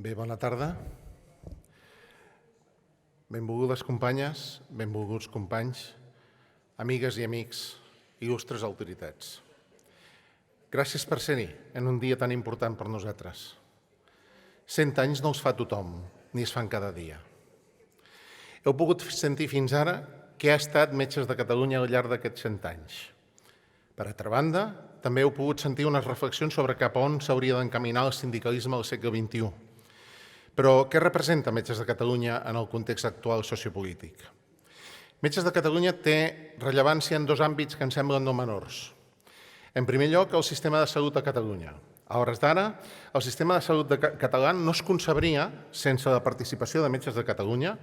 Bé, bona tarda. Benvolgudes companyes, benvolguts companys, amigues i amics, il·lustres autoritats. Gràcies per ser-hi en un dia tan important per nosaltres. 100 anys no els fa tothom, ni es fan cada dia. Heu pogut sentir fins ara què ha estat Metges de Catalunya al llarg d'aquests 100 anys. Per altra banda, també heu pogut sentir unes reflexions sobre cap a on s'hauria d'encaminar el sindicalisme al segle XXI. Però què representa Metges de Catalunya en el context actual sociopolític? Metges de Catalunya té rellevància en dos àmbits que em semblen no menors. En primer lloc, el sistema de salut a Catalunya. A hores d'ara, el sistema de salut català no es concebria sense la participació de Metges de Catalunya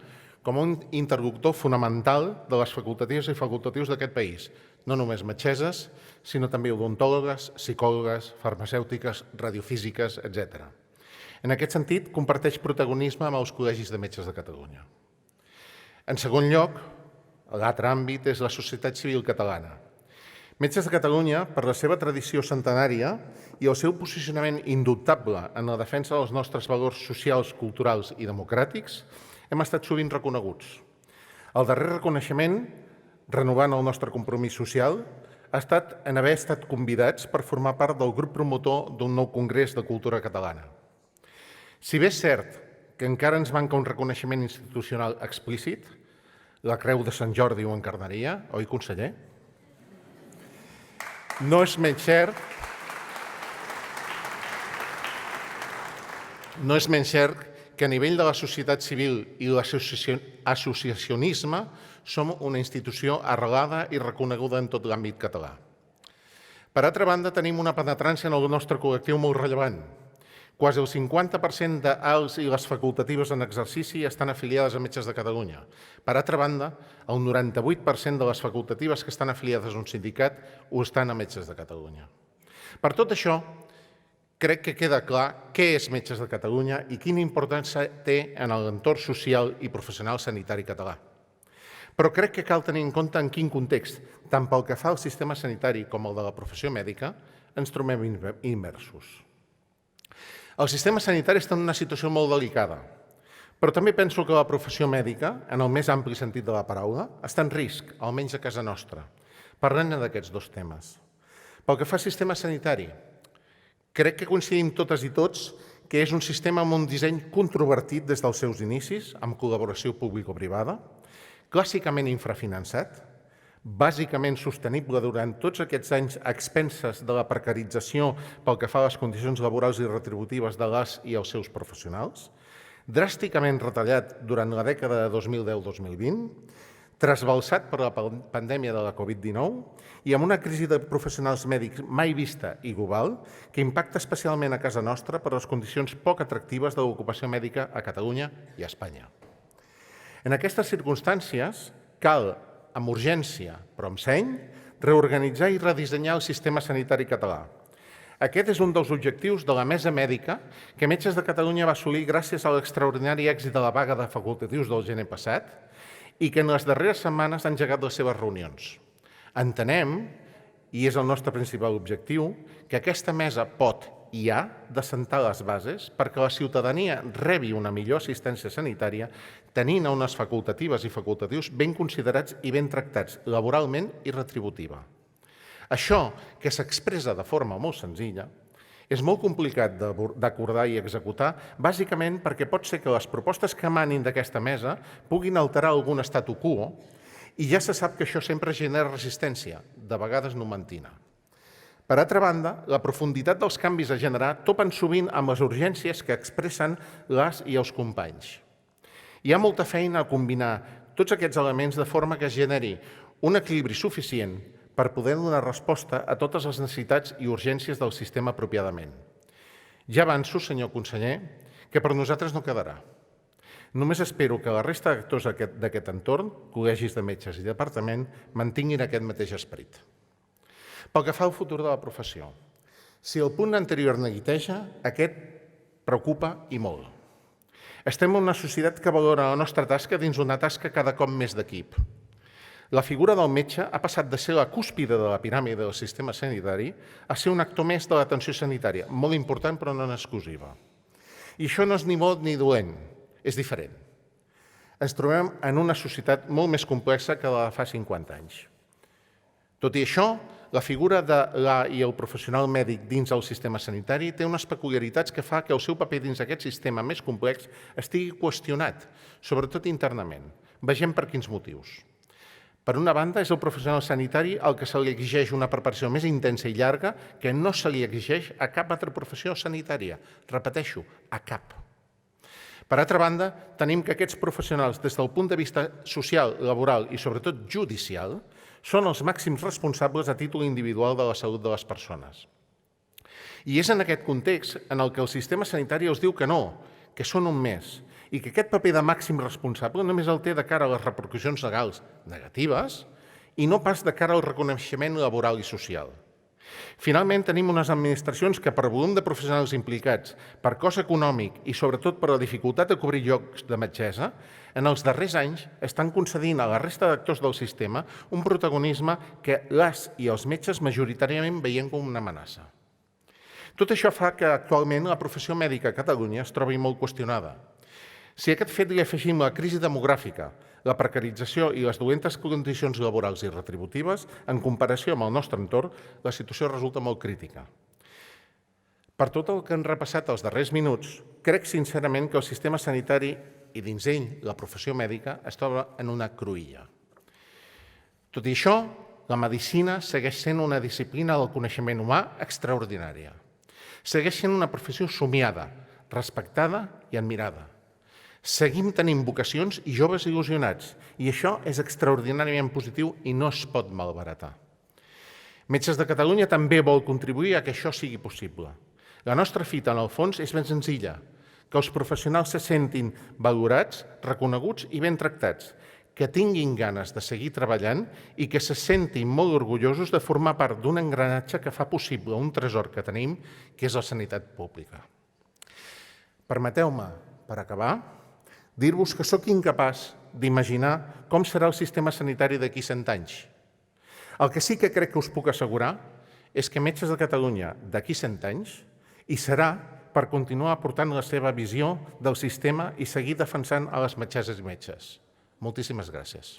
com un interlocutor fonamental de les facultatives i facultatius d'aquest país, no només metgesses, sinó també odontòlogues, psicòlogues, farmacèutiques, radiofísiques, etc. En aquest sentit, comparteix protagonisme amb els col·legis de Metges de Catalunya. En segon lloc, l'altre àmbit és la societat civil catalana. Metges de Catalunya, per la seva tradició centenària i el seu posicionament indubtable en la defensa dels nostres valors socials, culturals i democràtics, hem estat sovint reconeguts. El darrer reconeixement, renovant el nostre compromís social, ha estat en haver estat convidats per formar part del grup promotor d'un nou congrés de cultura catalana. Si bé és cert que encara ens manca un reconeixement institucional explícit, la Creu de Sant Jordi ho encarnaria, oi, conseller? No és menys cert que a nivell de la societat civil i l'associacionisme som una institució arrelada i reconeguda en tot l'àmbit català. Per altra banda, tenim una penetrància en el nostre col·lectiu molt rellevant. Quasi el 50% d'alts i les facultatives en exercici estan afiliades a Metges de Catalunya. Per altra banda, el 98% de les facultatives que estan afiliades a un sindicat ho estan a Metges de Catalunya. Per tot això, crec que queda clar què és Metges de Catalunya i quina importància té en l'entorn social i professional sanitari català. Però crec que cal tenir en compte en quin context, tant pel que fa al sistema sanitari com el de la professió mèdica, ens trobem immersos. El sistema sanitari està en una situació molt delicada, però també penso que la professió mèdica, en el més ampli sentit de la paraula, està en risc, almenys a casa nostra. Parlem-ne d'aquests dos temes. Pel que fa al sistema sanitari, crec que coincidim totes i tots que és un sistema amb un disseny controvertit des dels seus inicis, amb col·laboració público-privada, clàssicament infrafinançat, bàsicament sostenible durant tots aquests anys a expenses de la precarització pel que fa a les condicions laborals i retributives de les i els seus professionals, dràsticament retallat durant la dècada de 2010-2020, trasbalsat per la pandèmia de la Covid-19 i amb una crisi de professionals mèdics mai vista i global que impacta especialment a casa nostra per les condicions poc atractives de l'ocupació mèdica a Catalunya i a Espanya. En aquestes circumstàncies, cal amb urgència, però amb seny, reorganitzar i redissenyar el sistema sanitari català. Aquest és un dels objectius de la Mesa Mèdica que Metges de Catalunya va assolir gràcies a l'extraordinari èxit de la vaga de facultatius del gener passat i que en les darreres setmanes han engegat les seves reunions. Entenem, i és el nostre principal objectiu, que aquesta mesa pot i ha d'assentar les bases perquè la ciutadania rebi una millor assistència sanitària tenint unes facultatives i facultatius ben considerats i ben tractats laboralment i retributiva. Això, que s'expressa de forma molt senzilla, és molt complicat d'acordar i executar, bàsicament perquè pot ser que les propostes que emanin d'aquesta mesa puguin alterar algun statu quo i ja se sap que això sempre genera resistència, de vegades numentina. Per altra banda, la profunditat dels canvis a generar topen sovint amb les urgències que expressen les i els companys. Hi ha molta feina a combinar tots aquests elements de forma que es generi un equilibri suficient per poder donar resposta a totes les necessitats i urgències del sistema apropiadament. Ja avanço, senyor conseller, que per nosaltres no quedarà. Només espero que la resta d'actors d'aquest entorn, col·legis de metges i departament, mantinguin aquest mateix esperit. Pel que fa al futur de la professió, si el punt anterior neguiteja, aquest preocupa i molt. Estem en una societat que valora la nostra tasca dins una tasca cada cop més d'equip. La figura del metge ha passat de ser la cúspide de la piràmide del sistema sanitari a ser un actor més de l'atenció sanitària, molt important però no en exclusiva. I això no és ni bo ni dolent, és diferent. Ens trobem en una societat molt més complexa que la de fa 50 anys. Tot i això, la figura de i el professional mèdic dins del sistema sanitari té unes peculiaritats que fa que el seu paper dins aquest sistema més complex estigui qüestionat, sobretot internament. Vegem per quins motius. Per una banda, és el professional sanitari al que se li exigeix una preparació més intensa i llarga que no se li exigeix a cap altra professió sanitària. Repeteixo, a cap. Per altra banda, tenim que aquests professionals, des del punt de vista social, laboral i sobretot judicial, són els màxims responsables a títol individual de la salut de les persones. I és en aquest context en el que el sistema sanitari els diu que no, que són un més, i que aquest paper de màxim responsable només el té de cara a les repercussions legals negatives i no pas de cara al reconeixement laboral i social. Finalment, tenim unes administracions que, per volum de professionals implicats, per cost econòmic i sobretot per la dificultat de cobrir llocs de metgessa, en els darrers anys estan concedint a la resta d'actors del sistema un protagonisme que les i els metges majoritàriament veiem com una amenaça. Tot això fa que actualment la professió mèdica a Catalunya es trobi molt qüestionada. Si a aquest fet li afegim la crisi demogràfica, la precarització i les dolentes condicions laborals i retributives, en comparació amb el nostre entorn, la situació resulta molt crítica. Per tot el que han repassat els darrers minuts, crec sincerament que el sistema sanitari i dins ell la professió mèdica es troba en una cruïlla. Tot i això, la medicina segueix sent una disciplina del coneixement humà extraordinària. Segueix sent una professió somiada, respectada i admirada. Seguim tenint vocacions i joves il·lusionats, i això és extraordinàriament positiu i no es pot malbaratar. Metges de Catalunya també vol contribuir a que això sigui possible. La nostra fita, en el fons, és ben senzilla, que els professionals se sentin valorats, reconeguts i ben tractats, que tinguin ganes de seguir treballant i que se sentin molt orgullosos de formar part d'un engranatge que fa possible un tresor que tenim, que és la sanitat pública. Permeteu-me, per acabar, dir-vos que sóc incapaç d'imaginar com serà el sistema sanitari d'aquí 100 anys. El que sí que crec que us puc assegurar és que Metges de Catalunya d'aquí 100 anys hi serà per continuar aportant la seva visió del sistema i seguir defensant a les metgesses i metges. Moltíssimes gràcies.